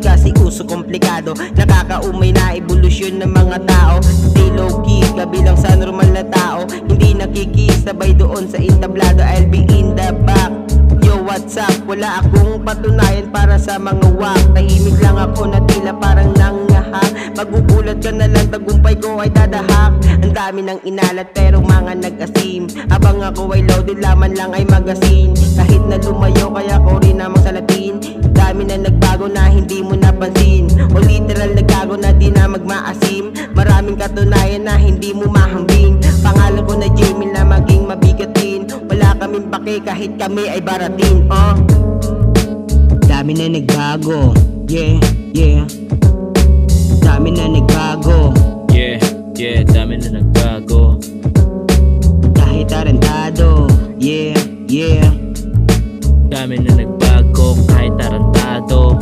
kasi uso komplikado. Nakakaumay na evolusyon ng mga tao. Stay low key, kabilang sa normal na tao. Hindi nakikisabay doon sa entablado. I'll be in the back. Yo, what's up? Wala akong patunayan para sa mga wak. Tahimik lang ako na tila parang nangahak. Magugulat ka na lang, tagumpay ko ay dadahak. Ang dami ng inalat pero mga nag-asim. Habang ako ay loaded, laman lang ay magasin. Kahit na lumayo kaya ko rin namang salatin. Dami na nagbago na hindi mo napansin. O literal naggago na di na magmaasim. Maraming katunayan na hindi mo mahambing. Pangalan ko na Jamie na maging mabigatin. Wala kaming pake kahit kami ay baratin. Dami na nagbago. Yeah, yeah. Dami na nagbago. Yeah, yeah, dami na nagbago. Kahit tarantado. Yeah, yeah. Dami na nagbago kahit tarantado.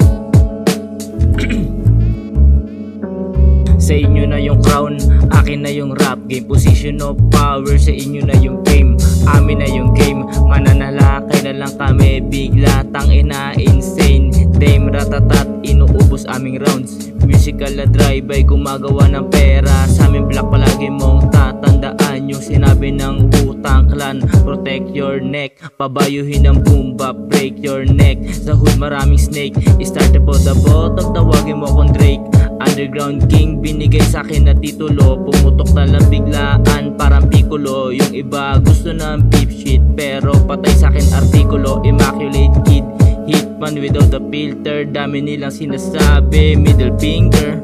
Sa inyo na yung crown, akin na yung rap game. Position of power, sa inyo na yung game. Amin na yung game, mananalakay na lang kami. Bigla tangina insane. Dame ratatat, inuubos aming rounds. Musical na drive-by, gumagawa ng pera. Sa aming black palagi mong tatandaan yung sinabi ng Wu-Tang Clan. Protect your neck, pabayuhin ng boom bap, break your neck. Sa hood maraming snake, start po the bottom, tawagin mo akong Drake. Underground king, binigay sa akin na titulo. Pumutok na lang biglaan, parang piccolo. Yung iba gusto ng beef shit, pero patay sa akin artikulo. Immaculate kid, hitman without a filter. Dami nilang sinasabi, middle finger.